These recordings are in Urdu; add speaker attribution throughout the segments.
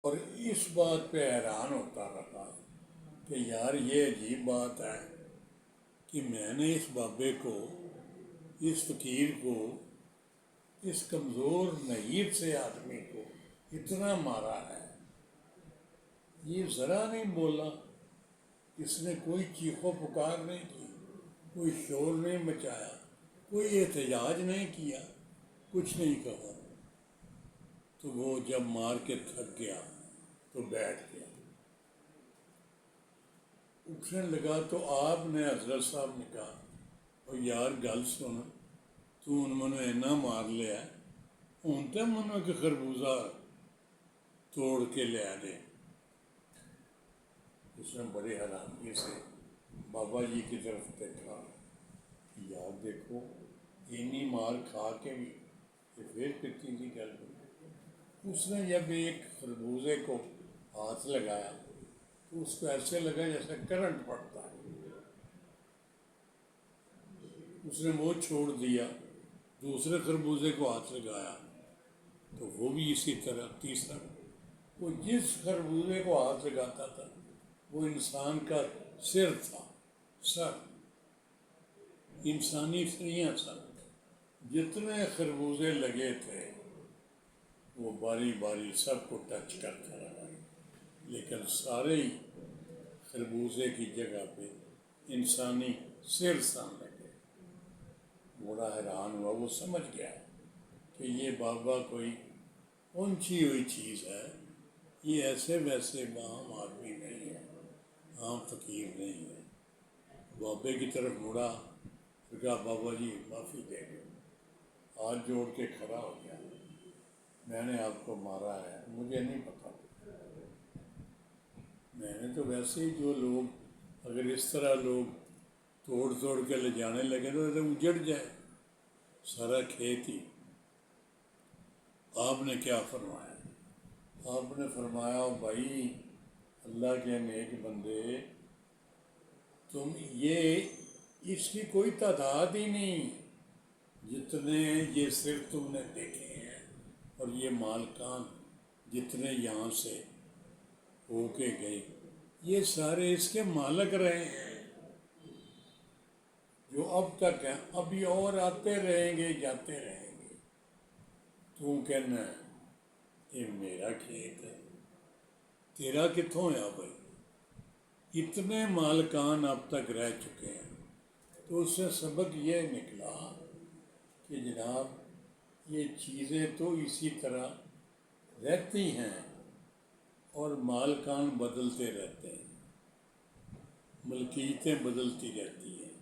Speaker 1: اور اس بات پہ حیران ہوتا رہا کہ یار یہ عجیب بات ہے کہ میں نے اس بابے کو، اس فقیر کو، اس کمزور نحیف سے آدمی کو اتنا مارا ہے، یہ ذرا نہیں بولا، اس نے کوئی چیخو پکار نہیں کی، کوئی شور نہیں مچایا، کوئی احتجاج نہیں کیا، کچھ نہیں کہا۔ تو وہ جب مار کے تھک گیا تو بیٹھ گیا، اٹھنے لگا تو آپ نے، حضرت صاحب نے کہا اور یار گل سن، تو ان منو اینا مار لیا ہوں تو منو کہ خربوزہ توڑ کے لے دے۔ اس نے بڑی حیرانگی سے بابا جی کی طرف دیکھا، یار دیکھو اینی مار کھا کے بھی یہ پھر کتنی کی گل ہوئی۔ اس نے جب ایک خربوزے کو ہاتھ لگایا تو اس کو ایسے لگا جیسے کرنٹ پڑتا ہے، اس نے وہ چھوڑ دیا، دوسرے خربوزے کو ہاتھ لگایا تو وہ بھی اسی طرح، تیسرا، وہ جس خربوزے کو ہاتھ لگاتا تھا وہ انسان کا سر تھا، سر، انسانی سریاں سر، جتنے خربوزے لگے تھے وہ باری باری سب کو ٹچ کرتا رہا، لیکن سارے ہی خربوزے کی جگہ پہ انسانی سر سامنے لگے۔ بڑا حیران ہوا، وہ سمجھ گیا کہ یہ بابا کوئی اونچی ہوئی چیز ہے، یہ ایسے ویسے عام آدمی نہیں ہے، عام فقیر نہیں ہے۔ بابے کی طرف مڑا، کہا بابا جی معافی دے دو، ہاتھ جوڑ کے کھڑا ہو گیا، میں نے آپ کو مارا ہے، مجھے نہیں پتا، میں نے تو ویسے ہی، جو لوگ اگر اس طرح لوگ توڑ توڑ کے لے جانے لگے تو اجڑ جائے سارا کھیت ہی۔ آپ نے کیا فرمایا؟ آپ نے فرمایا بھائی اللہ کے نیک بندے، تم یہ اس کی کوئی تعداد ہی نہیں، جتنے یہ صرف تم نے دیکھے ہیں، اور یہ مالکان جتنے یہاں سے ہو کے گئے یہ سارے اس کے مالک رہے ہیں، جو اب تک ہیں، ابھی اور آتے رہیں گے، جاتے رہیں گے۔ تو کہنا ہے یہ میرا کھیت ہے، تیرا کتوں ہے بھائی؟ اتنے مالکان اب تک رہ چکے ہیں۔ تو اس سے سبق یہ نکلا کہ جناب یہ چیزیں تو اسی طرح رہتی ہیں اور مالکان بدلتے رہتے ہیں، ملکیتیں بدلتی رہتی ہیں،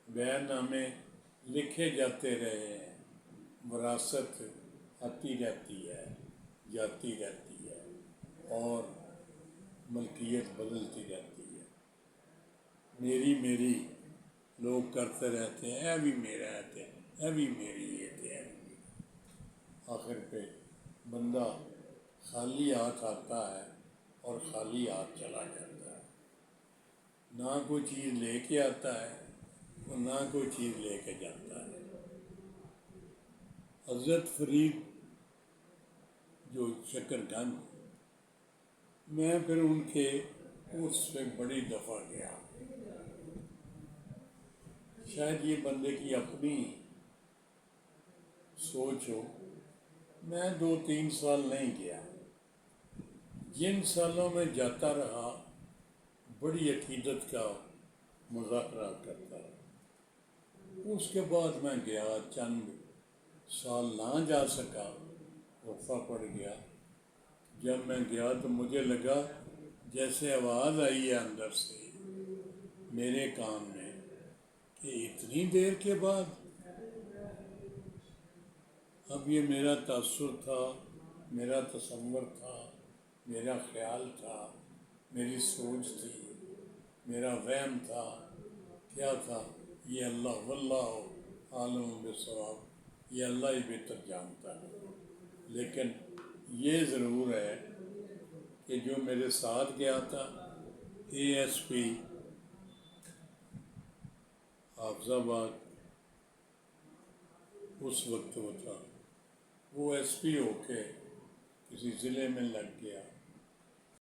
Speaker 1: بیع نامے لکھے جاتے رہے ہیں، وراثت آتی رہتی ہے، جاتی رہتی ہے، اور ملکیت بدلتی رہتی ہے۔ میری لوگ کرتے رہتے ہیں، اے بھی میرا ہے، اے بھی میری یہ تھے، آخر پہ بندہ خالی ہاتھ آتا ہے اور خالی ہاتھ چلا جاتا ہے، نہ کوئی چیز لے کے آتا ہے اور نہ کوئی چیز لے کے جاتا ہے۔ حضرت فرید جو شکر گنج، میں پھر ان کے اس سے بڑی دفعہ گیا، شاید یہ بندے کی اپنی سوچ ہو، میں 2-3 سال نہیں گیا، جن سالوں میں جاتا رہا بڑی عقیدت کا مظاہرہ کرتا رہا۔ اس کے بعد میں گیا، چند سال نہ جا سکا، وقفہ پڑ گیا۔ جب میں گیا تو مجھے لگا جیسے آواز آئی ہے اندر سے میرے کان میں کہ اتنی دیر کے بعد۔ اب یہ میرا تاثر تھا، میرا تصور تھا، میرا خیال تھا، میری سوچ تھی، میرا وہم تھا، کیا تھا؟ یہ اللہ واللہ عالم بالصواب، یہ اللہ ہی بہتر جانتا ہے۔ لیکن یہ ضرور ہے کہ جو میرے ساتھ گیا تھا اے ایس پی حافظ آباد، اس وقت وہ تھا، وہ ایس پی ہو کے کسی ضلع میں لگ گیا،